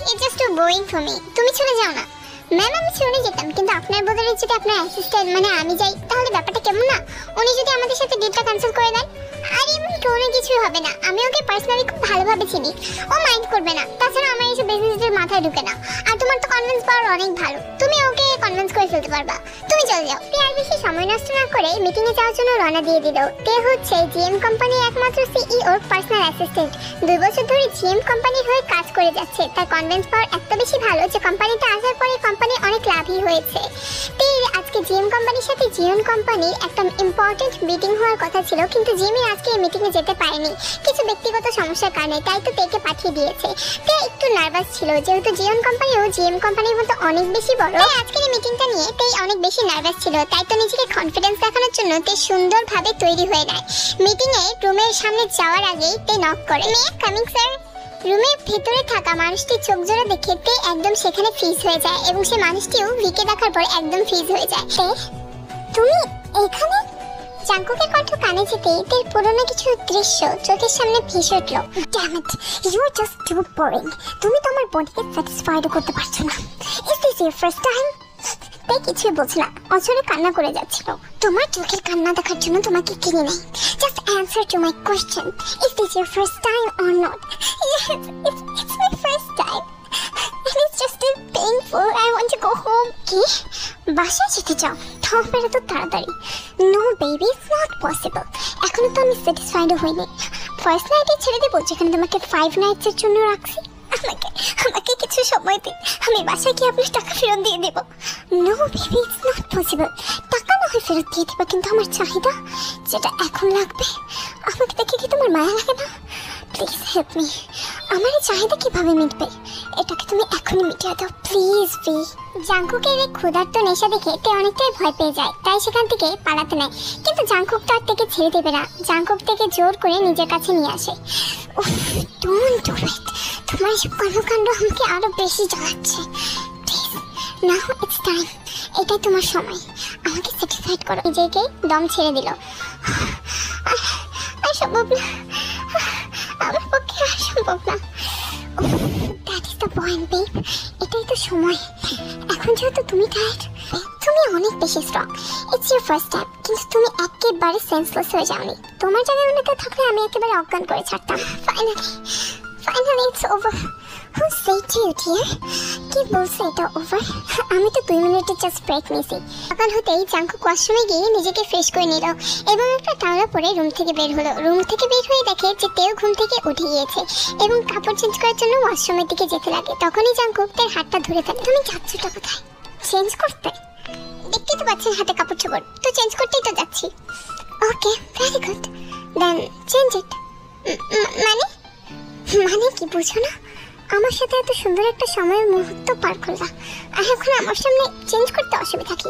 It's just too boring for me. তুমি চলে যাও না। ম্যাম আমি চলে যেতাম, কিন্তু আপনার বদলে যদি আপনার অ্যাসিস্ট্যান্ট মানে আমি যাই তাহলে ব্যাপারটা কেমন না? উনি যদি আমাদের সাথে ডিলটা ক্যান্সেল করে দেন। আর এমন কোনো কিছুই হবে না, আমি ওকে পার্সোনালি খুব ভালোভাবে চিনি, ও মাইন্ড করবে না। তাছাড়া আমার এইসব বিজনেসের মাথায় ঢুকে না। আর তোমার তো কনভিন্স পাওয়ার অনেক ভালো, তুমি ওকে কনভিন্স করে ফেলতে পারবা। তুমি চলে যাও। আর বেশি সময় নষ্ট না করে মিটিং এ যাওয়ার জন্য রওনা দিয়ে দিল। তে হচ্ছে জিএম কোম্পানির একমাত্র সিইওর পার্সোনাল অ্যাসিস্ট্যান্ট। 2 বছর ধরে জিএম কোম্পানির হয়ে কাজ করে যাচ্ছে। তার কনভিন্স পাওয়ার এত বেশি ভালো যে কোম্পানিতে আসার পরে কোম্পানির অনেক লাভই হয়েছে। তে আজকে জিএম কোম্পানির সাথে জিওন কোম্পানির একটা ইম্পর্টেন্ট মিটিং হওয়ার কথা ছিল, কিন্তু জিমি আজকে এই মিটিং এ যেতে পারেনি কিছু ব্যক্তিগত সমস্যার কারণে। তাই তো তেকে পাঠিয়ে দিয়েছে। তে একটু নার্ভাস ছিল, যেহেতু জিওন কোম্পানিও জিএম কোম্পানির মতো অনেক বেশি বড়। তাই আজকের এই মিটিংটা নিয়ে তে অনেক বেশি নার্ভাস ছিল। তাই তো নিজেকে কনফিডেন্স দেখানোর জন্য তে সুন্দরভাবে তৈরি হয়ে নেয়। মিটিং এ রুমের সামনে যাওয়ার আগেই তে নক করে। মে কামিং স্যার। রুমের ভেতরে থাকা মানুষটির চোখ জোড়া দেখে তে একদম সেখানে ফ্রিজ হয়ে যায়, এবং সেই মানুষটিও ভিকে দেখার পর একদম ফ্রিজ হয়ে যায়। তে তুমি এখানে? জাঙ্কুকের কণ্ঠ কানে যেতে তের পুরনো কিছু দৃশ্য চোখের সামনে ভেসে উঠল। Damn it, you are just too boring. তুমি তো আমার বডিকে স্যাটিসফাইড করতে পারছো না। Is this your first time? তে কিছুই বলছে না, অঝরে কান্না করে যাচ্ছিল। তোমার চোখের কান্না দেখার জন্য তোমাকে কিনে নেই। Just answer to my question, is this your first time or not? Yes, it's my first time. It's just painful. I want to go home. কি? বাসায় যেতে চাও? ঠক বেরো তো তাড়াতাড়ি। No baby, it's not possible. এখনো তো আমি স্যাটিসফাইড হইনি। ফার্স্ট নাইটে ছেড়ে দেবো যেখানে তোমাকে 5 নাইটসের জন্য রাখছি। আমাকে কিছু সময় দিন, আমি বাসায় গিয়ে আপনার টাকা ফেরত দিয়ে দেবো। No baby, it's not possible. টাকা না হয় ফেরত দিয়ে দেবো, কিন্তু আমার চাহিদা যেটা এখন লাগবে, আমাকে দেখে কি তোমার মায়া লাগে না? Please help me. আমার এই চাহিদা কিভাবে মিটবে? এটাকে তুমি এখনই মিটিয়ে দাও প্লিজ ভি। জাঙ্কুকের এই ক্ষুধার্ত নেশা দেখে তে অনেকটাই ভয় পেয়ে যায়, তাই সেখান থেকে পালাতে নেয়। কিন্তু জাঙ্কুক তো আর থেকে ছেড়ে দেবে না। জাঙ্কুক থেকে জোর করে নিজের কাছে নিয়ে আসে। উফ, ডোন্ট ডু ইট। তোমার এসব কর্মকাণ্ড আমাকে আরো বেশি জ্বালাচ্ছে। Please now it's time. এটাই তোমার সময়, আমাকে স্যাটিসফাইড করো। নিজেকে দম ছেড়ে দিল। আর সম্ভব না, আমার পক্ষে আর সম্ভব না। That is the point babe. এটাই তো সময়। এখন যেহেতু তুমি টায়ার্ড, তুমি অনেক বেশি strong. It's your first time, কিন্তু তুমি একেবারে সেন্সলেস হয়ে যাওনি। তোমার জায়গায় অনেকে থাকলে আমি একেবারে অজ্ঞান করে ছাড়তাম। Finally it's over. Who said to you dear? কি বলছে এটা ওভার? আমি তো 2 মিনিটের জাস্ট ব্রেক নিয়েছি। সকাল হতেই জাঙ্কুক ওয়াশরুমে গিয়ে নিজেকে ফ্রেশ করে নিল এবং একটা টাওয়াল পরে রুম থেকে বের হলো। রুম থেকে বের হয়ে দেখে যে তেও ঘুম থেকে উঠে গিয়েছে এবং কাপড় চেঞ্জ করার জন্য ওয়াশরুমের দিকে যেতে লাগে। তখনই জাঙ্কুক তার হাতটা ধরে ফেলে। তুমি যাচ্ছটা কোথায়? চেঞ্জ করতে? দেখতেই তো পাচ্ছেন হাতে কাপড় চোপড়, তো চেঞ্জ করতেই তো যাচ্ছি। Okay, very good, then change it. মানে কি বুঝো না? আমার সাথে এত সুন্দর একটা সময়ের মুহূর্ত পার করলাম, আর এখন আমার সামনে চেঞ্জ করতে অসুবিধা কি?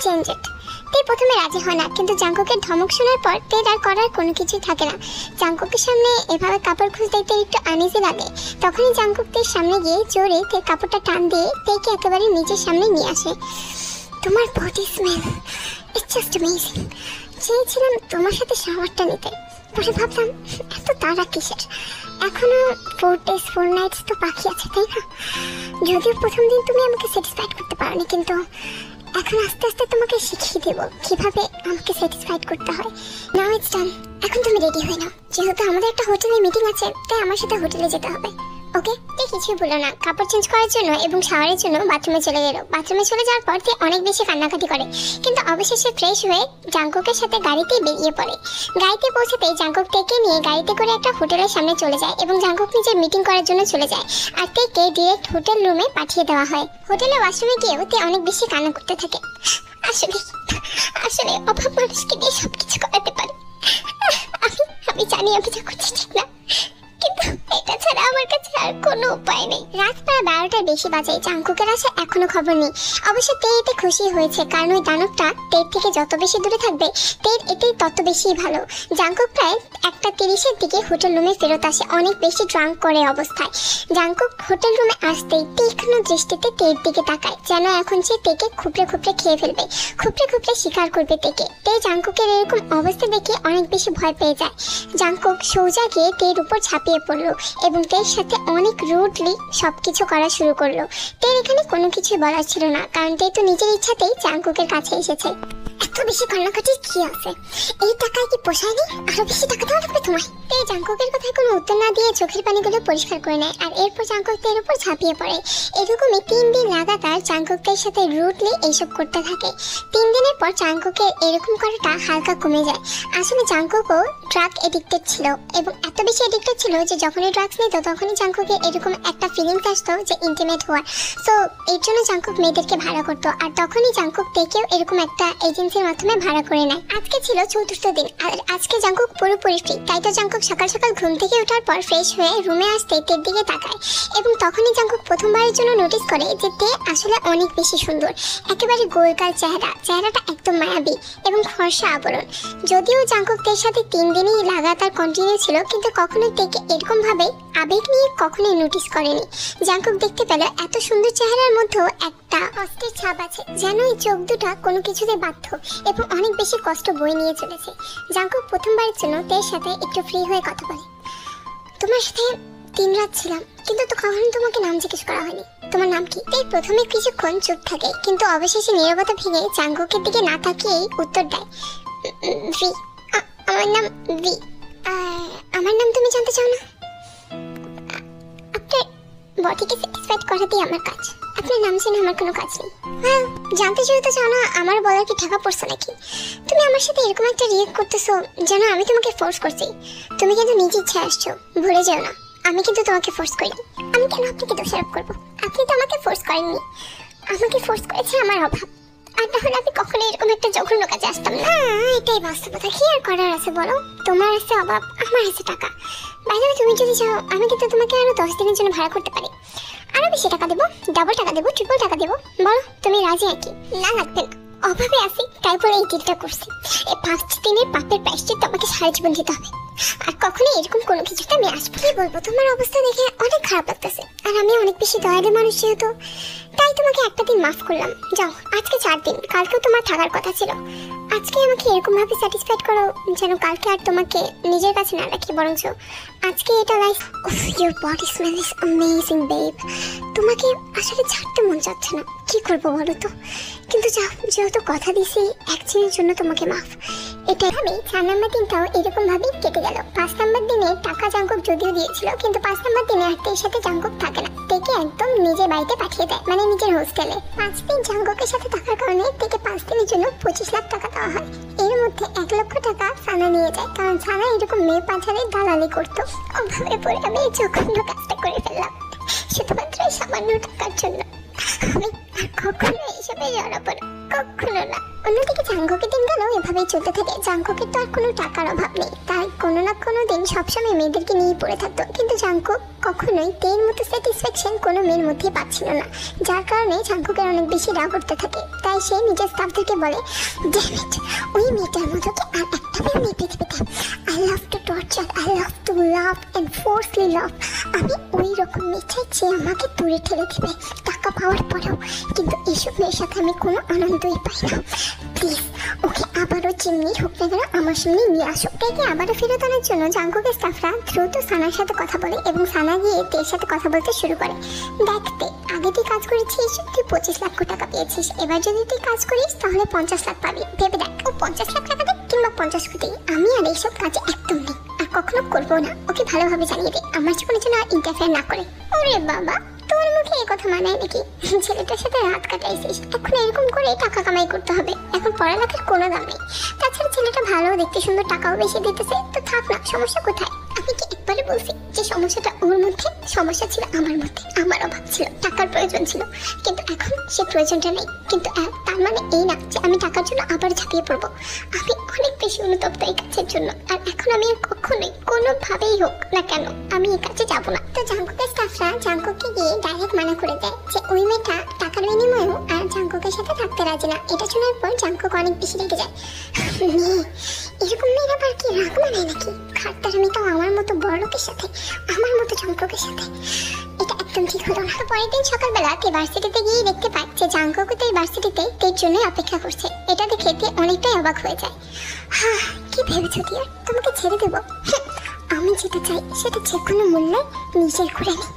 Change it. তে প্রথমে রাজি হয় না, কিন্তু জাঙ্কুকের ধমক শোনার পর তে আর করার কোনো কিছুই থাকে না। জাঙ্কুকের সামনে এভাবে কাপড় খুঁজতে তে একটু আনইজি লাগে। তখনই জাঙ্কুক তের সামনে গিয়ে জোরে তে কাপড়টা টান দিয়ে তেকে একেবারে নিজের সামনে নিয়ে আসে। তোমার body smell, it's just amazing. চেয়েছিলাম তোমার সাথে শাওয়ারটা নিতে, পরে ভাবলাম এত তাড়া কিসের? এখনো 4 days 4 nights তো বাকি আছে, তাই না? যদিও প্রথম দিন তুমি আমাকে স্যাটিসফাইড করতে পারোনি, কিন্তু এখন আস্তে আস্তে তোমাকে শিখিয়ে দেবো কিভাবে আমাকে স্যাটিসফাইড করতে হয়। নাও ইটস ডান। এখন তুমি রেডি হয়ে নাও, যেহেতু আমাদের একটা হোটেলে মিটিং আছে, তাই আমার সাথে হোটেলে যেতে হবে। ওকে? তে কিছুই বললো না, কাপড় চেঞ্জ করার জন্য এবং শাওয়ারের জন্য বাথরুমে চলে গেল। বাথরুমে চলে যাওয়ার পর তে অনেক বেশি কান্নাকাটি করে, কিন্তু অবশেষে ফ্রেশ হয়ে জাঙ্কুকের সাথে গাড়িতেই বেরিয়ে পড়ে। গাড়িতে পৌঁছাতেই জাঙ্কুক তেকে নিয়ে গাড়িতে করে একটা হোটেলের সামনে চলে যায় এবং জাঙ্কুক নিজের মিটিং করার জন্য চলে যায়, আর তেকে ডিরেক্ট হোটেল রুমে পাঠিয়ে দেওয়া হয়। হোটেলে ওয়াশরুমে গিয়েও তে অনেক বেশি কান্না করতে থাকে। আসলে অভাব মানুষকে দিয়ে সবকিছু করাতে পারে। আমি জানি আমি যা করছি ঠিক না, কিন্তু এটা ছাড়া আমার কাছে আর কোনো উপায় নেই। রাত প্রায় 12টার বেশি বাজে। জাঙ্কুকের আসা এখনো খবর নেই। অবশ্য তে এতে খুশি হয়েছে, কারণ ওই দানবটা তের থেকে যত বেশি দূরে থাকবে তের এতেই তত বেশি ভালো। জাঙ্কুক প্রায় 1:30-এর দিকে হোটেল রুমে ফেরত আসে, অনেক বেশি ড্রাঙ্ক করে অবস্থায়। জাঙ্কুক হোটেল রুমে আসতেই তীক্ষ্ণ দৃষ্টিতে তের দিকে তাকায়, যেন এখন সে তেকে খুপড়ে খুপড়ে খেয়ে ফেলবে, খুপড়ে শিকার করবে তেকে। তে জাঙ্কুকের এরকম অবস্থা দেখে অনেক বেশি ভয় পেয়ে যায়। জাঙ্কুক সোজা গিয়ে তের উপর ঝাঁপিয়ে পড়লো এবং তের সাথে অনেক রুডলি সবকিছু করা শুরু করলো। তে এখানে কোনো কিছুই বলার ছিল না, কারণ তে তো নিজের ইচ্ছাতেই জাংকুকের কাছে এসেছে। এত বেশি কান্নাকাটির কি আছে? এই টাকায় কি পোষায়নি? আরো বেশি টাকা দেওয়া লাগবে তোমায়। তে জাংকুকের কথায় কোনো উত্তর না দিয়ে চোখের পানিগুলো পরিষ্কার করে নেয়, আর এরপর জাংকুক তের উপর ঝাঁপিয়ে পড়ে। এরকমই 3 দিন লাগাতার জাংকুকের সাথে রুডলি এইসব করতে থাকে। 3 দিনের পর জাংকুকের এরকম করাটা হালকা কমে যায়। আসলে জাংকুকও ড্রাগ এডিক্টেড ছিল, এবং এত বেশি এডিক্টেড ছিল যে যখনই ড্রাগস নিত তখনই জাংকুকের এরকম একটা ফিলিংস আসতো যে ইন্টিমেট হওয়ার। সো এর জন্য জাংকুক মেয়েদেরকে ভাড়া করতো, আর তখনই জাংকুক তেকেও এরকম একটা এজেন্সির মাধ্যমে ভাড়া করে নেয়। আজকে ছিল 4র্থ দিন, আর আজকে জাংকুক পুরোপুরি ফ্রি। তাই তো জাংকুক সকাল সকাল ঘুম থেকে ওঠার পর ফ্রেশ হয়ে রুমে আসতে তের দিকে তাকায়, এবং তখনই জাংকুক প্রথমবারের জন্য নোটিস করে যে তে আসলে অনেক বেশি সুন্দর। একেবারে গোলগাল চেহারাটা একদম মায়াবী এবং ফর্সা আবরণ। যদিও জাংকুক তের সাথে 3 দিনই লাগাতার কন্টিনিউ ছিল, কিন্তু কখনোই তেকে এরকম ভাবে আবেগ নিয়ে কখনোই নোটিস করেনি। জাংকুক দেখতে পেল এত সুন্দর চেহারার মধ্যেও একটা কষ্টের ছাপ আছে, যেন এই চোখ দুটা কোনো কিছুতে বাধ্য এবং অনেক বেশি কষ্ট বয়ে নিয়ে চলেছে। জাংকুক প্রথমবারের জন্য তের সাথে একটু ফ্রি হয়ে কথা বলে। তোমার সাথে 3 রাত ছিলাম, কিন্তু তো কখনো তোমাকে নাম জিজ্ঞেস করা হয়নি। তোমার নাম কি? তে প্রথমে কিছুক্ষণ চুপ থাকে, কিন্তু অবশেষে নীরবতা ভেঙে জাংকুকের দিকে না তাকিয়েই উত্তর দেয়, ভি। আমার নাম ভি। আমার নাম তুমি জানতে চাও না? আপনার বডিকে স্যাটিসফাইড করাতেই আমার কাজ। আপনার নাম জেনে আমার কোনো কাজ নেই। জানতে যেহেতু চাও না, আমার বলার কি ঠেকা পড়ছে নাকি? তুমি আমার সাথে এরকম একটা রিয়েক্ট করতেছো যেন আমি তোমাকে ফোর্স করছি। তুমি কিন্তু নিজে ইচ্ছা আসছো, ভুলে যেও না। আমি কিন্তু তোমাকে ফোর্স করিনি। আমি কেন আপনাকে দোষারোপ করবো? আপনি তো আমাকে ফোর্স করেননি, আমাকে ফোর্স করেছে আমার অভাব। আর তাহলে আমি কখনো এরকম একটা জঘন্য কাজে আসতাম না। এটাই বাস্তবতা, কি আর করার আছে বলো? তোমার আছে অভাব, আমার আছে টাকা। বাইরে তুমি যদি চাও আমি কিন্তু তোমাকে আরো 10 দিনের জন্য ভাড়া করতে পারি। আরো বেশি টাকা দেবো, ডাবল টাকা দেবো, ট্রিপল টাকা দেবো। বলো তুমি রাজি নাকি? না, লাগবে না। অভাবে আছি তাই বলে এই ডিলটা করছি। এই 5 দিনের পাপের প্রায়শ্চিত্ত আমাকে সারা জীবন দিতে হবে, আর কখনো এরকম কোনো কিছুতে আমি আসবো। কি বলবো, তোমার অবস্থা দেখে অনেক খারাপ লাগতেছে, আর আমি অনেক বেশি দয়ালু মানুষ যেহেতু, তাই তোমাকে একটা দিন মাফ করলাম। যাও, আজকে 4 দিন, কালকেও তোমার থাকার কথা ছিল। আজকে আমাকে এরকম ভাবে স্যাটিসফাইড করো যেন কালকে আর তোমাকে নিজের কাছে না রাখি, বরঞ্চ আজকে এটা life. Your body smell is amazing babe. তোমাকে আসলে ছাড়তে মন চাচ্ছে না, কি করবো বলো তো? কিন্তু যাও, যেহেতু কথা দিছি, 1 দিনের জন্য তোমাকে মাফ। এটাই আমি 4 নম্বর দিনটাও এরকম ভাবেই কেটে গেল। 5 নম্বর দিনে টাকা জাংকুক যদিও দিয়েছিল, কিন্তু 5 নম্বর দিনে আর তের সাথে জাংকুক থাকে না। তেকে একদম নিজের বাড়িতে পাঠিয়ে দেয়, মানে নিজের হোস্টেলে। 5 দিন জাংকুকের সাথে থাকার কারণে তেকে 5 দিনের জন্য 25 লাখ টাকা দেওয়া হয়। এর মধ্যে 1 লক্ষ টাকা সানা নিয়ে যায়, কারণ সানা এরকম মেয়ে পাচারের দালালি করতো। ওভাবে পরে আমি এই জঘন্য কাজটা করে ফেললাম শুধুমাত্র সামান্য টাকার জন্য। আমি আর কখনো এইসবে জড়াবো না, কখনো না। অন্যদিকে জাংকুকের দিন গেল এভাবেই চলতে থাকে। জাংকুকের তো আর কোনো টাকার অভাব নেই, তাই কোনো না কোনো দিন সবসময় মেয়েদেরকে নিয়ে পড়ে থাকতো। কিন্তু জাংকুক কখনোই তের মতো স্যাটিসফ্যাকশন কোনো মেয়ের মধ্যেই পাচ্ছিল না, যার কারণে জাংকুকের অনেক বেশি রাগ করতে থাকে। তাই সে নিজের স্টাফদেরকে বলে, ড্যাম ইট, ওই মেয়েটার মতো কি আর একটা মেয়ে নেই পৃথিবীতে। I love to torture, I love to love and forcefully love. আমি ওই রকম মেয়ে চাই যে আমাকে দূরে ঠেলে দেবে টাকা পাওয়ার পরেও, কিন্তু এইসব মেয়ের সাথে আমি কোনো আনন্দই পাই না। প্লিজ ওকে আবারও চিমনি হোক না কেন আমার সামনে নিয়ে আসো। তেকে আবারও ফেরত আনার জন্য জাংকুকের স্টাফরা দ্রুত সানার সাথে কথা বলে, এবং সানা গিয়ে তের সাথে কথা বলতে শুরু করে। দেখতে আগে তুই কাজ করেছিস, তুই 25 লাখ টাকা পেয়েছিস, এবার যদি তুই কাজ করিস তাহলে 50 লাখ পাবি। ভেবে দেখ, ও 50 লাখ টাকা দেখ কিংবা 50 কোটি, আমি আর এইসব কাজে একদম নেই, আর কখনো করবো না। ওকে ভালোভাবে জানিয়ে দে আমার জীবনে যেন ইন্টারফেয়ার না করে। ওরে বাবা, তোর মুখে এই কথা মানায় নাকি? ছেলেটার সাথে রাত কাটাইছিস, এখন এরকম করে টাকা কামাই করতে হবে। এখন পড়ালেখার কোনো দাম নেই। তাছাড়া ছেলেটা ভালো, দেখতে সুন্দর, টাকাও বেশি দিতেছে, তো থাক না, সমস্যা কোথায়? আমি কি একবারে বলছি যে সমস্যাটা ওর মধ্যে? সমস্যা ছিল আমার মধ্যে, আমার অভাব ছিল, টাকার প্রয়োজন ছিল, কিন্তু এখন সে প্রয়োজনটা নেই। কিন্তু তার মানে এই না যে আমি টাকার জন্য আবার ঝাঁপিয়ে পড়বো। আমি অনেক বেশি অনুতপ্ত এই কাজের জন্য, আর এখন আমি আর কখনোই কোনোভাবেই হোক না কেন আমি এই কাজে যাবো না। তো জাংকুকের স্টাফরা জাংকুককে গিয়ে ডাইরেক্ট মানা করে দেয় যে ওই মেয়েটা টাকার বিনিময়েও আর জাংকুকের সাথে থাকতে রাজি না। এটা শোনার পর জাংকুক অনেক বেশি রেগে যায়। এরকম মেয়েরা আবার কি রাগ মানায় নাকি? খাটটার মেয়েটাও আমার মতো বড় লোকের সাথে, আমার মতো জাংকুকের সাথে, এটা একদম ঠিক হলো না। পরের দিন সকালবেলা তে ভার্সিটিতে গিয়ে দেখতে পায় যে জাংকুক তাই ভার্সিটিতে তের জন্য অপেক্ষা করছে। এটা দেখে তে অনেকটাই অবাক হয়ে যায়। কি ভেবেছো ডিয়ার, তোমাকে ছেড়ে দেবো? আমি যেটা চাই সেটা যে কোনো মূল্যে নিজের করে নিই,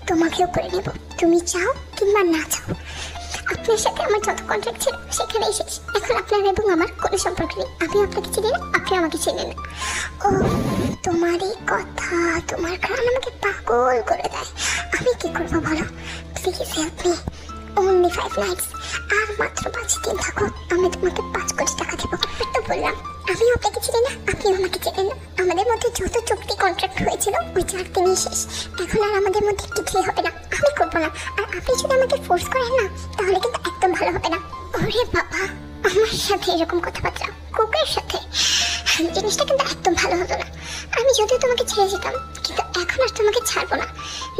তোমাকেও করে নেব, তুমি চাও কিংবা না চাও। আপনার সাথে আমার যত কন্ট্রাক্ট ছিল সেখানেই শেষ। এখন আপনার এবং আমার কোনো সম্পর্ক নেই। আমি আপনাকে চিনি না, আপনি আমাকে চিনেন না। ও, তোমার এই কথা, তোমার কারণ আমাকে পাগল করে দেয়। আমি কি করবো বলো? Please help me. only 5 nights, আর মাত্র 5 দিন থাকো, আমি তোমাকে 5 কোটি টাকা দেবো। তো বললাম আমি আপনাকে চিনি না, আপনি আমাকে চিনেন না। আমাদের মধ্যে যত চুক্তি কন্ট্রাক্ট হয়েছিল ওই 4 দিনই শেষ। এখন আর আমাদের মধ্যে কিছুই হবে না, আমি করবো না। আর আপনি যদি আমাকে ফোর্স করেন না তাহলে কিন্তু একদম ভালো হবে না। ওরে বাবা, আমার সাথে এরকম কথাবার্তা কুকুরের সাথে, জিনিসটা কিন্তু একদম ভালো হতো না। আমি যদিও তোমাকে ছেড়ে যেতাম, কিন্তু এখন আর তোমাকে ছাড়বো না।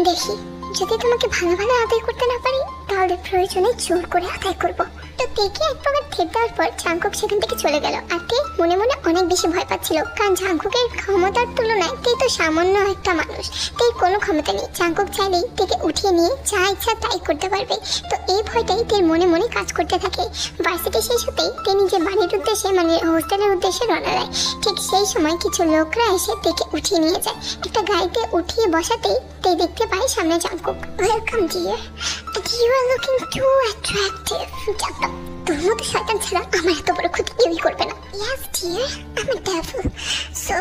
দেখি যদি তোমাকে ভালো ভালো আদায় করতে না পারি তাহলে প্রয়োজনে জোর করে আদায় করবো। তো তেকে এক প্রকার ঠেপ দেওয়ার পর জাংকুক সেখান থেকে চলে গেল। আর তে মনে মনে অনেক বেশি ভয় পাচ্ছিল, কারণ জাংকুকের ক্ষমতার তুলনায় তে তো সামান্য একটা মানুষ, তের কোনো ক্ষমতা নেই। জাংকুক চাইলেই তেকে উঠিয়ে নিয়ে যা ইচ্ছা তাই করতে পারবে। তো এই ভয়টাই তের মনে মনে কাজ করতে থাকে। ভার্সিটি শেষ হতেই তে নিজের বাড়ির উদ্দেশ্যে মানে হোস্টেলের উদ্দেশ্যে রওনা দেয়। ঠিক সেই সময় কিছু লোকরা এসে তেকে উঠিয়ে নিয়ে যায়। একটা গাড়িতে উঠিয়ে বসাতেই তে দেখতে পায় সামনে Jungkook. Welcome dear, you are looking too attractive. Jungkook, তোর মতো শয়তান ছাড়া আমার এত বড় ক্ষতি কেউই করবে না। ইয়েস ডিয়ার, আমি ডেভিল। সো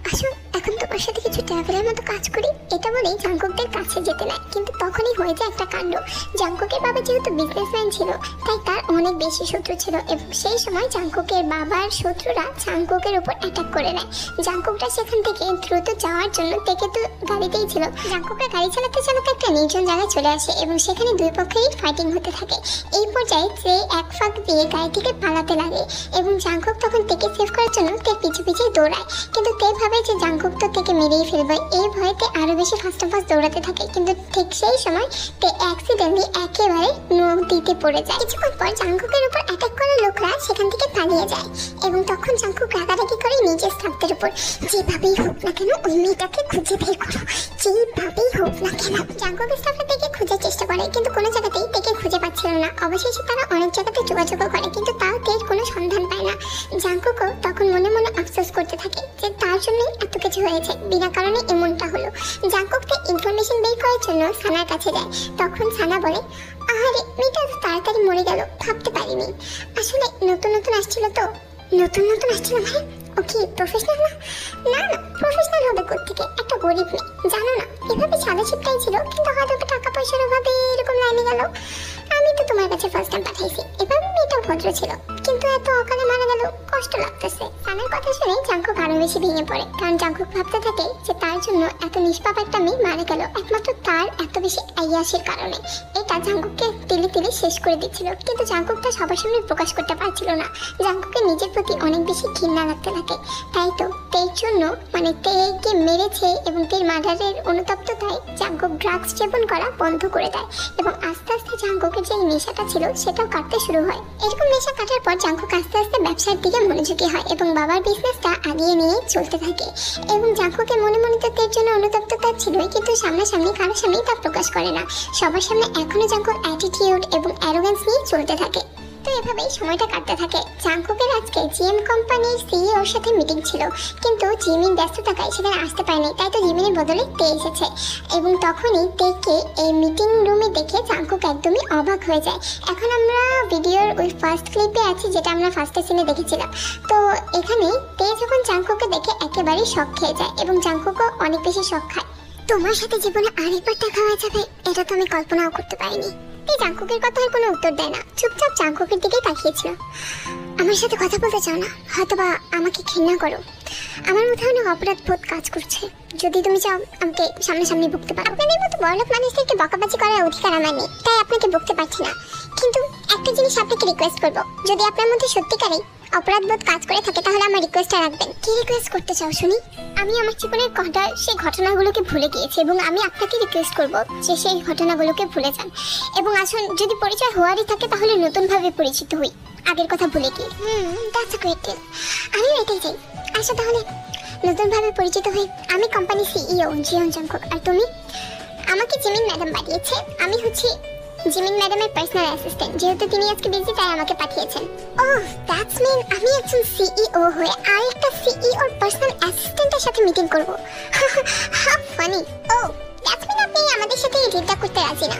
আসুন এখন তোমার সাথে কিছু ডেভিলের মতো কাজ করি। এটা বলেই জাংকুকদের কাছে যেতে নেয়, কিন্তু তখনই হয়ে যায় একটা কাণ্ড। জাংকুকের বাবা যেহেতু বিজনেসম্যান ছিল তাই তার অনেক বেশি শত্রু ছিল, এবং সেই সময় জাংকুকের বাবার শত্রুরা জাংকুকের উপর অ্যাটাক করে নেয়। জাংকুকটা সেখান থেকে দ্রুত যাওয়ার জন্য তেকে তো গাড়িতেই ছিল। জাংকুকের গাড়ি চালাতে চালাতে একটা নির্জন জায়গায় চলে আসে এবং সেখানে দুই পক্ষেই ফাইটিং হতে থাকে। এই পর্যায়ে যে এক ফাঁক দিয়ে গাড়ি থেকে পালাতে লাগে এবং জাংকুক তখন তেকে সেভ করার জন্য তের পিছু পিছু দৌড়ায়। কিন্তু তে ভাবে যে জাংকুক তো তেকে মেরেই ফেলবে, এই ভয়তে আরো বেশি ফাস্ট দৌড়াতে থাকে। কিন্তু ঠিক সেই সময় তে অ্যাক্সিডেন্টলি একেবারে নদীতে পড়ে যায়। কিছুক্ষণ পর জাংকুকের উপর অ্যাটাক করা লোকরা সেখান থেকে পালিয়ে যায় এবং তখন জাংকুক রাগারাগি করে নিজের স্টাফদের উপর, যেভাবেই হোক না কেন ওই মেয়েটাকে খুঁজে বের করো, যেভাবেই হোক না কেন। জাংকুকের স্টাফরা তেকে খোঁজার চেষ্টা করে কিন্তু কোনো জায়গাতেই তেকে খুঁজে পাচ্ছিল না। অবশেষে তারা অনেক জায়গাতে যোগাযোগ করে কিন্তু তাও তের কোনো সন্ধান পায় না। জাংকুকও তখন মনে মনে আফসোস করতে থাকে যে তার জন্যই এত কিছু হয়েছে, বিনা কারণে এমনটা হলো। জাংকুককে ইনফরমেশন বের করার জন্য সানার কাছে যায়। তখন সানা বলে, আরে মেয়েটা এত তাড়াতাড়ি মরে গেল, ভাবতে পারিনি। আসলে নতুন নতুন আসছিল তো। নতুন নতুন আসছিল মানে ও কি প্রফেশনাল না? না না, প্রফেশনাল হবে কোত্থেকে, একটা গরিব মেয়ে জানো না, এভাবে সাদা ছিপটাই ছিল কিন্তু হয়তো টাকা পয়সার অভাবে এরকম লাইনে গেল। আমি তো তোমার কাছে ফার্স্ট টাইম পাঠাইছি, এভাবে মেয়েটা ভদ্র ছিল কিন্তু এত অকালে মারা গেল, কষ্ট লাগতেছে। সানার কথা শুনে জাংকুক আরো বেশি ভেঙে পড়ে, কারণ জাংকুক ভাবতে থাকে যে তার জন্য এত নিষ্পাপ একটা মেয়ে মারা গেল একমাত্র তার এত বেশি আইয়াসের কারণে। এটা জাংকুককে তিলে তিলে শেষ করে দিচ্ছিল, কিন্তু জাংকুকটা সবার সামনে প্রকাশ করতে পারছিল না। জাংকুকের নিজের প্রতি অনেক বেশি ঘৃণা লাগতে থাকে। তাই তো তের জন্য মানে তেকে মেরেছে এবং তের মার্ডারের অনুতপ্ততায় জাংকুক ড্রাগস সেবন করা বন্ধ করে দেয় এবং আস্তে আস্তে জাংকুকের যে নেশাটা ছিল সেটাও কাটতে শুরু হয়। এরকম নেশা কাটার পর জাংকুক আস্তে আস্তে ব্যবসার দিকে মনোযোগী হয় এবং বাবার বিজনেসটা আগিয়ে নিয়ে চলতে থাকে। এবং জাংকুকের মনে মনে তো তের জন্য অনুতপ্ততা ছিলই, কিন্তু সামনাসামনি কারোর সামনেই তা প্রকাশ করে না। সবার সামনে এখনো জাংকুক অ্যাটিটিউড এবং অ্যারোগেন্স নিয়ে চলতে থাকে। তো এভাবেই সময়টা কাটতে থাকে। জাংকুকের আজকে জিএম কোম্পানির সিইওর সাথে মিটিং ছিল, কিন্তু জিমিন ব্যস্ত থাকায় সেখানে আসতে পারেনি, তাই তো জিমিনের বদলে তে এসেছে। এবং তখনই তেকে এই মিটিং রুমে দেখে জাংকুক একদমই অবাক হয়ে যায়। এখন আমরা ভিডিওর ওই ফার্স্ট ক্লিপে আছি যেটা আমরা ফার্স্ট সিনে দেখেছিলাম। তো এখানে তে যখন জাংকুককে দেখে একেবারেই শক খেয়ে যায় এবং জাংকুকও অনেক বেশি শক খায়। তোমার সাথে জীবনে আরেকবার দেখা হয়ে যাবে এটা তো আমি কল্পনাও করতে পারিনি। জাংকুকের কথার কোনো উত্তর দেয় না, চুপচাপ জাংকুকের দিকেই তাকিয়েছিল। আমার সাথে কথা বলতে চাও না, হয়তোবা আমাকে ঘৃণা করো। আমার মধ্যে অনেক অপরাধ বোধ কাজ করছে, যদি তুমি চাও আমাকে সামনাসামনি বকতে পারো। আপনাদের মতো বড়লোক মানুষদেরকে বকাবাজি করার অধিকার আমার নেই, তাই আপনাকে বকতে পারছি না। কিন্তু একটা জিনিস আপনাকে রিকোয়েস্ট করবো, যদি আপনার মধ্যে সত্যিকারেই অপরাধ বোধ কাজ করে থাকে তাহলে আমার রিকোয়েস্টটা রাখবেন। কি রিকোয়েস্ট করতে চাও শুনি? আমি আমার জীবনের সেই ঘটনাগুলোকে ভুলে গিয়েছি এবং আমি আপনাকে রিকোয়েস্ট করব যে সেই ঘটনাগুলোকে ভুলে যান এবং আসুন যদি পরিচয় হওয়ারই থাকে তাহলে নতুনভাবে পরিচিত হই, আগের কথা ভুলে গিয়ে। দ্যাটস আ গ্রেট ডিল, আমিও এটাই চাই। আচ্ছা তাহলে নতুনভাবে পরিচিত হই। আমি কোম্পানি সিইও জিয়ন জাংকুক, আর তুমি? আমাকে জিমিন ম্যাডাম বাড়িয়েছে। আমি হচ্ছি জিমিন ম্যাডামের পার্সোনাল অ্যাসিস্ট্যান্ট, যেহেতু তিনি আজকে বিজি তাই আমাকে পাঠিয়েছেন। ওহ দ্যাটস মিন আমি একজন সিইও হয়ে আরেকটা সিইওর পার্সোনাল অ্যাসিস্ট্যান্টের সাথে মিটিং করব। How funny. Oh that's mean আপনি আমাদের সাথে এই ডিলটা করতে রাজি না?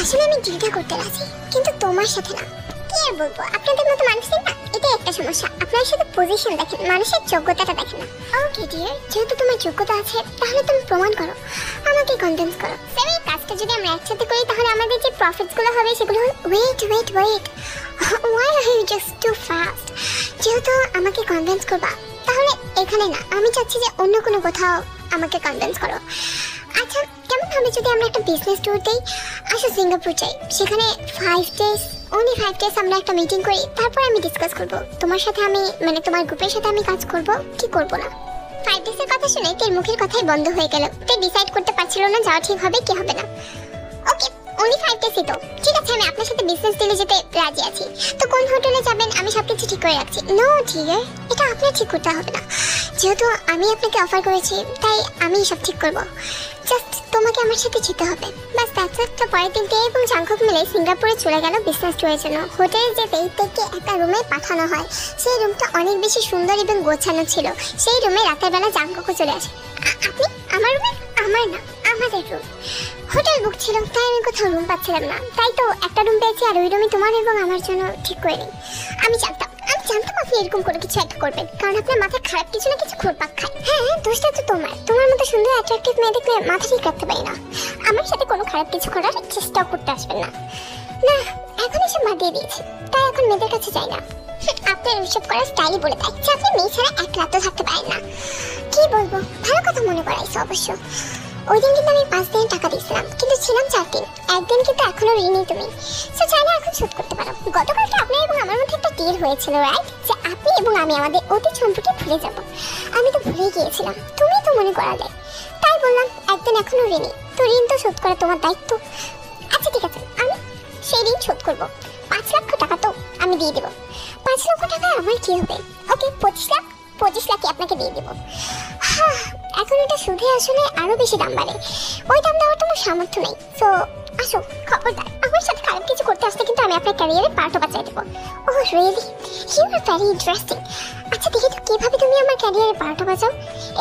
আসলে আমি ডিলটা করতে রাজি, কিন্তু তোমার সাথে না। কি আর বলবো, আপনাদের মতো মানুষের না এটাই একটা সমস্যা, আপনার সাথে পজিশন দেখেন, মানুষের যোগ্যতাটা দেখেন না। ওকে ডিয়ার, যেহেতু তোমার যোগ্যতা আছে তাহলে তুমি প্রমাণ করো, আমাকে কনভিন্স করো। স্যার এই কাজটা যদি আমরা একসাথে করি তাহলে আমাদের যে প্রফিটসগুলো হবে সেগুলো wait why are you just too fast. যেহেতু আমাকে কনভিন্স করবা তাহলে এখানে না, আমি চাচ্ছি যে অন্য কোনো কোথাও আমাকে কনভিন্স করো। আচ্ছা কেমন হবে যদি আমরা একটা বিজনেস ট্যুর দিই? আসো সিঙ্গাপুর যাই, সেখানে 5 days only 5 days আমরা একটা মিটিং করি, তারপর আমি ডিসকাস করব তোমার সাথে আমি মানে তোমার গ্রুপের সাথে আমি কাজ করব কি করব না। 5 days এর কথা শুনে তের মুখের কথাই বন্ধ হয়ে গেল। তে ডিসাইড করতে পারছিল না যাওয়া ঠিক হবে কি হবে না। ওকে only 5 days তো ঠিক আছে, আমি আপনার সাথে বিজনেস ডিলে যেতে রাজি আছি। তো কোন হোটেলে যাবেন আমি সবকিছু ঠিক করে রাখছি। নো ডিয়ার, এটা আপনার ঠিক করতে হবে না, যেহেতু আমি আপনাকে অফার করেছি তাই আমি সব ঠিক করব। জাস্ট তোমাকে আমার সাথে যেতে হবে বাস, দ্যাটস ইট। তো পরের দিন তে এবং জাংকুক মিলে সিঙ্গাপুরে চলে গেল বিজনেস ট্যুরের জন্য। হোটেলে যেতেই তেকে একটা রুমে পাঠানো হয়। সেই রুমটা অনেক বেশি সুন্দর এবং গোছানো ছিল। সেই রুমে রাতের বেলা জাংকুকও চলে আসে। আপনি আমার রুমে? আমার না, আমাদের রুম। হোটেল বুক ছিল তাই আমি কোথাও রুম পাচ্ছিলাম না, তাই তো একটা রুম পেয়েছি আর ওই রুমই তোমার এবং আমার জন্য ঠিক করে নিই। আমি জানতাম আপনি এরকম করে কিছু একটা করবেন, কারণ আপনার মাথা খারাপ কিছু না কিছু ঘুরপাক খায়। হ্যাঁ দোষটা তো তোমার মতো সুন্দর অ্যাট্রাকটিভ মেয়ে দেখলে মাথা ঠিক রাখতে পারি না। আমার সাথে কোনো খারাপ কিছু করার চেষ্টাও করতে আসবেন না। না এখন এসব বাদ দিয়ে দিয়েছি, তাই এখন মেয়েদের কাছে যাই না। আপনার ওইসব করার স্টাইলই বলে দেয় যে আপনি মেয়ে ছাড়া এক রাতও থাকতে পারেন না। কি বলবো, ভালো কথা মনে করাইছো অবশ্য। ওই দিন কিন্তু আমি 5 দিনের টাকা দিয়েছিলাম, কিন্তু ছিলাম 4 দিন। একদিন কিন্তু এখনো ঋণী তুমি, সো চাইলে এখন শোধ করতে পারো। গতকালকে আপনার এবং আমার মধ্যে একটা ডিল হয়েছিল রাইট, যে আপনি এবং আমি আমাদের অতীত সম্পর্কে ভুলে যাব। আমি তো ভুলে গিয়েছিলাম, তুমি তো মনে করালে, তাই বললাম একদিন এখনো ঋণী, তো ঋণ তো শোধ করা তোমার দায়িত্ব। আচ্ছা ঠিক আছে, আমি সেই ঋণ শোধ করবো। 5 লক্ষ টাকা তো আমি দিয়ে দেবো। 5 লক্ষ টাকা আমার কি হবে? ওকে 25 লাখই আপনাকে দিয়ে দেবো। হ্যাঁ এখন এটা সুদে আসলে আরো বেশি দাম বাড়ে, ওই দাম দেওয়ার তোমার সামর্থ্য নেই। সো আসো, খবরদার আমার সাথে খারাপ কিছু করতে আসতে কিন্তু আমি আপনার ক্যারিয়ারে পার্টও বাঁচাই দেবো। Oh really, you are very interesting. আচ্ছা দেখি তো কিভাবে তুমি আমার ক্যারিয়ারে পার্টও বাঁচাও।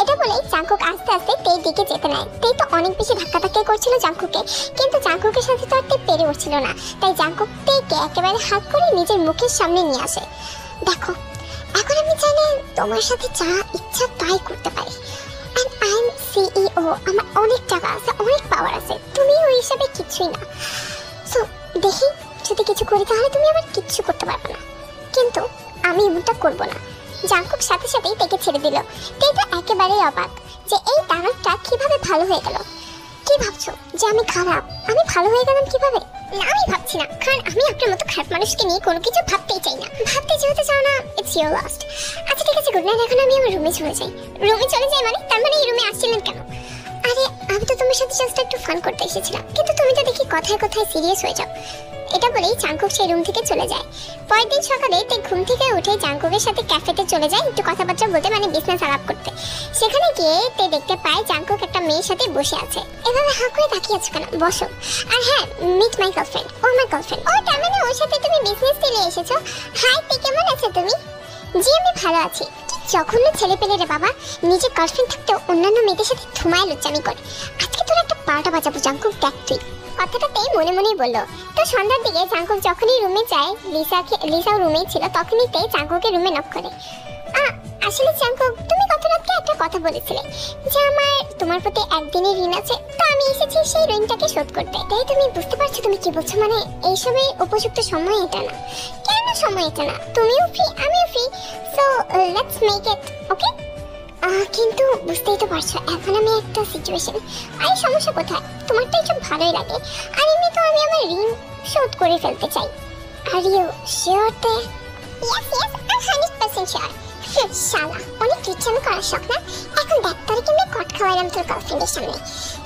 এটা বলেই জাংকুক আস্তে আস্তে তের দিকে যেতে নেয়। তেই তো অনেক বেশি ধাক্কা করছিল জাংকুকে, কিন্তু জাংকুকের সাথে তো আর তে পেরে উঠছিল না, তাই জাংকুক তেকে একেবারে হাত করে নিজের মুখের সামনে নিয়ে আসে। দেখো এখন আমি চাইলে তোমার সাথে যা ইচ্ছা তাই করতে পারি। And I'm CEO, আমার অনেক টাকা আছে, অনেক পাওয়ার আছে, তুমি ওই হিসাবে কিছুই না। সো দেখি যদি কিছু করি তাহলে তুমি আমার কিচ্ছু করতে পারবে না, কিন্তু আমি এমনটা করবো না। জাংকুক সাথে সাথেই তেকে ছেড়ে দিল। তে তো একেবারেই অবাক যে এই দানবটা কিভাবে ভালো হয়ে গেল। কি ভাবছো যে আমি খারাপ? আমি ভালো হয়ে গেলাম কিভাবে? না আমি ভাবছি না, কারণ আমি আপনার মতো খারাপ মানুষকে নিয়ে কোনো কিছু ভাবতেই চাই না। ভাবতে যেহেতু চাও না, ইটস ইউর লস্ট। আচ্ছা ঠিক আছে, গুড নাইট। এখন আমি আমার রুমে চলে যাই। রুমে চলে যাই মানে? তার মানে এই রুমে আসছিলেন কেন? আরে আমি তো তোমার সাথে জাস্ট একটু ফান করতে এসেছিলাম, কিন্তু তুমি তো দেখি কথায় কথায় সিরিয়াস হয়ে যাও। এটা বলেই জাংকুক সেই রুম থেকে চলে যায়। পরের দিন সকালে তে ঘুম থেকে উঠে জাংকুকের সাথে ক্যাফেতে চলে যায় একটু কথাবার্তা বলতে, মানে বিজনেস আলাপ করতে। সেখানে গিয়ে তে দেখতে পায় জাংকুক একটা মেয়ের সাথে বসে আছে। এভাবে হাঁ করে তাকিয়ে আছো কেন? বসো। আর হ্যাঁ, মিট মাই গার্লফ্রেন্ড। ও আমার গার্লফ্রেন্ড। ও তার মানে ওর সাথে তুমি বিজনেস ডিলে এসেছো? হাই তে, কেমন আছো তুমি? জি আমি ভালো আছি। জঘন্য ছেলে পেলে রে বাবা, নিজের গার্লফ্রেন্ড থাকতেও অন্যান্য মেয়েদের সাথে ধুমায় লুচ্চামি করে। আজকে তোর একটা পাল্টা বাজাবো জাংকুক, দেখ তুই। কথাটাতেই মনে মনেই বললো। তো সন্ধ্যার দিকে জাংকুক যখনই রুমে যায়, লিসাও রুমেই ছিল, তখনই তে জাংকুকের রুমে নক করে। আসলে জাংকুক, তুমি গত রাতে একটা কথা বলেছিলে যে আমার তোমার প্রতি একদিনের ঋণ আছে, তো আমি এসেছি সেই ঋণটাকে শোধ করতে। তাই তুমি বুঝতে পারছো তুমি কি বলছো? মানে এইসবের উপযুক্ত সময় এটা না। কেন সময় এটা না? তুমিও ফ্রি, আমিও free, so let's make it okay. কিন্তু বুঝতেই তো পারছো এখন আমি একটা সিচুয়েশন। আরে সমস্যা কোথায়? তোমার তো এইসব ভালোই লাগে, আর এমনি তো আমি আমার ঋণ শোধ করে ফেলতে চাই। আর ইউ শিওর তে? Yes yes, I 100% sure. শালা অনেক রিচামি করার শখ না? এখন দেখ তোরে কেমনে কট খাওয়াইলাম তোর গার্লফ্রেন্ডের সামনে।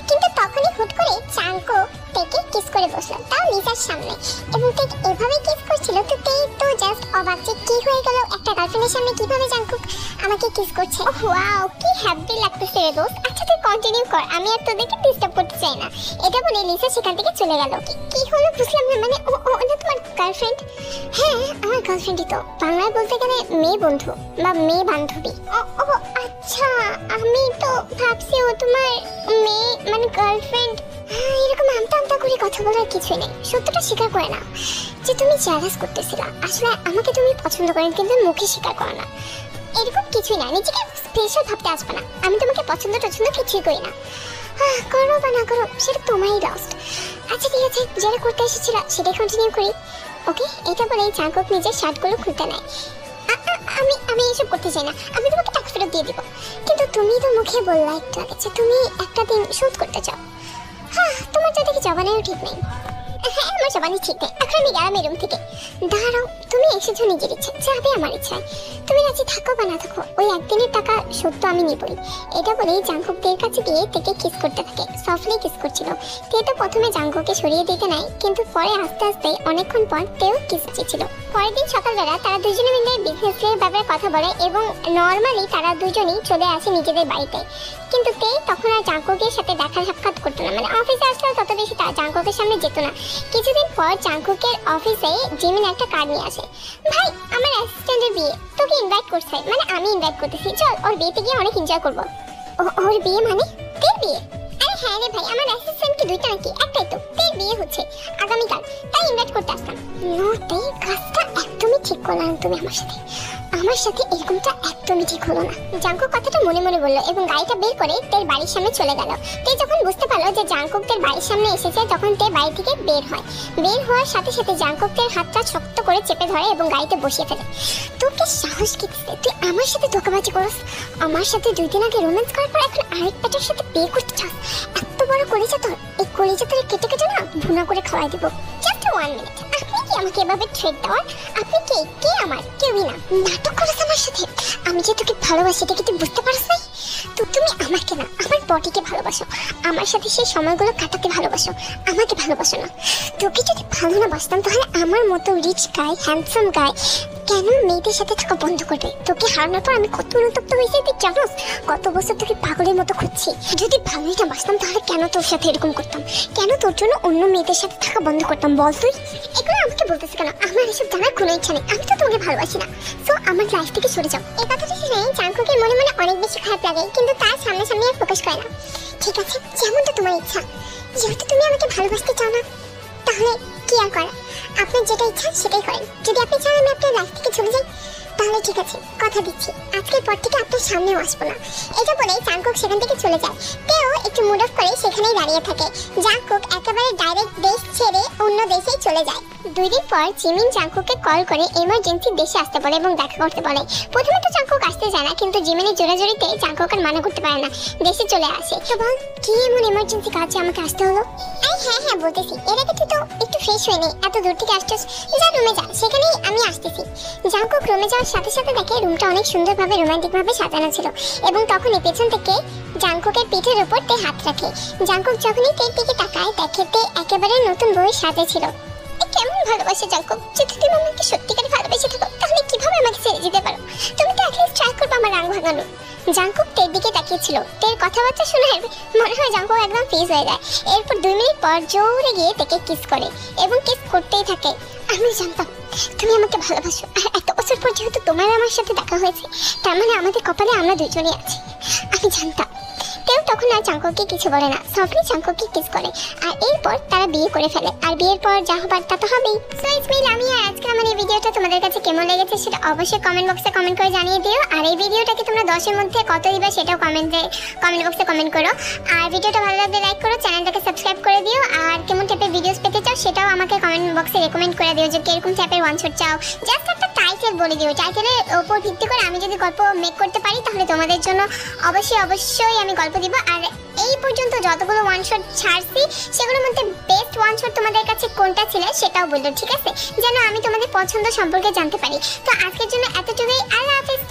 কিন্তু তখনই হুট করে জাঙ্কুক তেকে কিস করে বসলো, তাও লিসার সামনে। এবং তে এভাবে কিস করছিল তো তে তো জাস্ট অবাক যে কি হয়ে গেল, একটা গার্লফ্রেন্ডের সামনে কিভাবে জাঙ্কুক আমাকে কিস করছে। ওয়াও, কি হ্যাপি লাগতেছে রে দোস্ত। আচ্ছা তুই কন্টিনিউ কর, আমি আর তোদেরকে ডিস্টার্ব করতে চাই না। এটা বলে লিসা সেখান থেকে চলে গেল। কি হলো বুঝলাম না, মানে ও ও না তোমার গার্লফ্রেন্ড? হ্যাঁ আমার গার্লফ্রেন্ডই তো, বাংলায় বলতে গেলে মেয়ে বন্ধু বা মেয়ে বান্ধবী। ও ও আচ্ছা, আমি তো ভাবছি ও তোমার মেয়ে মানে গার্লফ্রেন্ড। এরকম আমতা আমতা করে কথা বলার কিছুই নেই, সত্যটা স্বীকার করে না যে তুমি জ্যালাস করতেছিলা। আসলে আমাকে তুমি পছন্দ করেন কিন্তু মুখে স্বীকার করো না, এরকম কিছুই না। নিজেকে স্পেশাল ভাবতে আসবে না, আমি তোমাকে পছন্দ টছন্দ কিছুই করি না। করো বা না করো সেটা তোমারই লস্ট। আচ্ছা ঠিক আছে, যেটা করতে এসেছিলা সেটাই কন্টিনিউ করি। ওকে, এটা বলে জাঙ্কুক নিজের শার্টগুলো খুলতে নেয়। আমি আমি এসব করতে চাই না, আমি তোমাকে টাকা ফেরত দিয়ে দিব। কিন্তু তুমি তো মুখে বললা একটু আগে যে তুমি একটা দিন শোধ করতে চাও। তোমার তো দেখি জবানেও ঠিক নেই। হ্যাঁ আমার জবানি ঠিক নেই, এখন আমি গেলাম এই রুম থেকে। দাঁড়াও, তুমি এসেছো নিজের ইচ্ছা, যাবে আমার ইচ্ছায়। তুমি রাজি থাকো বা না থাকো, ওই একদিনের টাকা শোধ তো আমি নিবই। এটা বলেই জাঙ্কুক তের কাছে গিয়ে তেকে কিস করতে থাকে, সফটলি কিস করছিল। তে তো প্রথমে জাঙ্কুককে সরিয়ে দিতে নাই, কিন্তু পরে আস্তে আস্তে অনেকক্ষণ পর তেও কিস চেয়েছিল। পরের দিন সকালবেলা তারা দুজনে মিলে বিজনেসের ব্যাপারে কথা বলে এবং নর্মালি তারা দুজনেই চলে আসে নিজেদের বাড়িতে। কিন্তু তে তখন আর জাঙ্কুকের সাথে দেখা সাক্ষাৎ করতো না, মানে অফিসে আসলেও তত বেশি তারা জাঙ্কুকের সামনে যেত না। কিছুদিন পর জাঙ্কুকের অফিসে জিমিন একটা কার্ড নিয়ে আসে। ভাই আমার অ্যাসিস্ট্যান্টের বিয়ে, তোকে ইনভাইট করছে, মানে আমি ইনভাইট করতেছি, চল ওর বিয়েতে গিয়ে অনেক এনজয় করবো। ওর বিয়ে মানে তের বিয়ে? আরে হ্যাঁ রে ভাই, আমার অ্যাসিস্ট্যান্ট কি দুইটা নাকি? একটাই তো, তের বিয়ে হচ্ছে আগামীকাল, তাই ইনভাইট করতে আসলাম। তে কাজটা একদমই ঠিক করলাম তুমি আমার সাথে এরকমটা একদমই ঠিক হলো না। জাঙ্কুক কথাটা মনে মনে বললো এবং গাড়িটা বের করে তের বাড়ির সামনে চলে গেল। তে যখন বুঝতে পারলো যে জাঙ্কুক তের বাড়ির সামনে এসেছে, তখন তে বাড়ি থেকে বের হয়। বের হওয়ার সাথে সাথে জাঙ্কুক তের হাতটা শক্ত করে চেপে ধরে এবং গাড়িতে বসিয়ে ফেলে। তোকে সাহস কি দিচ্ছে, তুই আমার সাথে ধোঁকাবাজি করস? আমার সাথে 2 দিন আগে রোম্যান্স করার পর এখন আরেক পেটের সাথে বিয়ে করতে চাস? এত বড় কলিজা তোর, এই কলিজা তোর কেটে কেটে না ভুনা করে খাওয়াই দিব। Just 1 minute. আপনি কি আমাকে এভাবে থ্রেট দেওয়ার? আপনি কে আমার? কেউই না। নাটক করছ আমার সাথে? আমি যে তোকে ভালোবাসি এটা কি তুই বুঝতে পারছ না? তো তুমি আমাকে না আমার বডিকে ভালোবাসো, আমার সাথে সেই সময়গুলো কাটাতে ভালোবাসো, আমাকে ভালোবাসো না। তোকে যদি ভালো না বাসতাম তাহলে আমার মতো রিচ গাই, হ্যান্ডসাম গাই কেন মেয়েদের সাথে থাকা বন্ধ করবে? তোকে হারানোর পর আমি কত অনুতপ্ত হয়েছি তুই জানোস? কত বছর তোকে পাগলের মতো খুঁজছি। যদি ভালোই না বাসতাম তাহলে কেন তোর সাথে এরকম করতাম? কেন তোর জন্য অন্য মেয়েদের সাথে থাকা বন্ধ করতাম বল তুই? এগুলো আমাকে বলতেছি কেন? আমার এসব জানার কোনো ইচ্ছা নেই, আমি তো তোমাকে ভালোবাসি না। সো আমার লাইফ থেকে সরে যাও। এই কথাটা শুনে জাঙ্কুকের মনে মনে অনেক বেশি খারাপ লাগে, কিন্তু তার সামনে আর ফোকাস করে না। ঠিক আছে, যেমনটা তোমার ইচ্ছা। যেহেতু তুমি আমাকে ভালোবাসতে চাও না তাহলে কি আর করা, আপনার যেটা ইচ্ছা সেটাই করেন। যদি আপনি চান আমি আপনার লাইফ থেকে চলে যাই তাহলে ঠিক আছে, কথা দিচ্ছি আজকের পর থেকে আপনার সামনেও আসবো না। এটা বলে জাঙ্কুক সেখান থেকে চলে যায়। তেও একটু মুড অফ করে সেখানেই দাঁড়িয়ে থাকে। জাঙ্কুক একেবারে ডাইরেক্ট দেশ ছেড়ে অন্য দেশেই চলে যায়। 2 দিন পর জিমিন জাঙ্কুককে কল করে এমার্জেন্সি দেশে আসতে বলে এবং দেখা করতে বলে। প্রথমে তো জাঙ্কুক আসতে চায় না, কিন্তু জিমিনের জোরাজোরিতে জাঙ্কুক আর মানা করতে পারে না, দেশে চলে আসে। তো বল কি এমন এমার্জেন্সি কাজে আমাকে আসতে হলো? হ্যাঁ বলতেছি, এর আগে তুই তো একটু ফ্রেশ হয়ে নে, এত দূর থেকে আসছিস, যা রুমে যা, সেখানেই আমি আসতেছি। জাঙ্কুক রুমে যাওয়ার সাথে সাথে দেখে রুমটা অনেক সুন্দরভাবে রোমান্টিকভাবে সাজানো ছিল এবং তখনই পেছন থেকে জাঙ্কুকের পিঠের উপর তে হাত রাখে। জাঙ্কুক যখনই তের দিকে তাকায় দেখে তে একেবারে নতুন বই সাজে ছিল। কেমন ভালোবাসে জাঙ্কুক? যদি তুমি আমাকে সত্যিকারে ভালোবেসে থাকো তাহলে কিভাবে আমাকে ছেড়ে যেতে পারো? তুমি তো অ্যাটলিস্ট ট্রাই করবে আমার রাগ ভাঙানো। জাঙ্কুক তের দিকে তাকিয়েছিল। তের কথাবার্তা শুনে মনে হয় জাঙ্কুক একদম ফ্রিজ হয়ে যায়। এরপর 2 মিনিট পর জোরে গিয়ে তেকে কিস করে এবং কিস করতেই থাকে। আমি জানতাম তুমি আমাকে ভালোবাসো, আর এত বছর পর যেহেতু তোমার আমার সাথে দেখা হয়েছে তার মানে আমাদের কপালে আমরা দুজনেই আছি। আমি জানতাম। তেও তখন আর জাঙ্কুককে কিছু বলে না, সফটলি জাঙ্কুককে কিস করে। আর এরপর তারা বিয়ে করে ফেলে। আর বিয়ের পর যা হবার তা তো হবেই। সো ইটস মি লামি, আর আজকে আমার এই ভিডিওটা তোমাদের কাছে কেমন লেগেছে সেটা অবশ্যই কমেন্ট বক্সে কমেন্ট করে জানিয়ে দিও। আর এই ভিডিওটাকে তোমরা 10 এর মধ্যে কত দিবা সেটাও কমেন্ট বক্সে কমেন্ট করো। আর ভিডিওটা ভালো লাগলে লাইক করো, চ্যানেলটাকে সাবস্ক্রাইব করে দিও। আর কেমন টাইপের ভিডিওস পেতে চাও সেটাও আমাকে কমেন্ট বক্সে রেকমেন্ড করে দিও যে কিরকম টাইপের ওয়ান শট চাও। জাস্ট একটা টাইটেল বলে দিও, টাইটেলের উপর ভিত্তি করে আমি যদি গল্প মেক করতে পারি তাহলে তোমাদের জন্য অবশ্যই আমি গল্প দিব। আর এই পর্যন্ত যতগুলো ওয়ান শট ছাড়ছি সেগুলোর মধ্যে বেস্ট ওয়ান শট তোমাদের কাছে কোনটা ছিল সেটাও বললো, ঠিক আছে? যেন আমি তোমাদের পছন্দ সম্পর্কে জানতে পারি। তো আজকের জন্য এতটুকুই। আল্লাহ হাফেজ।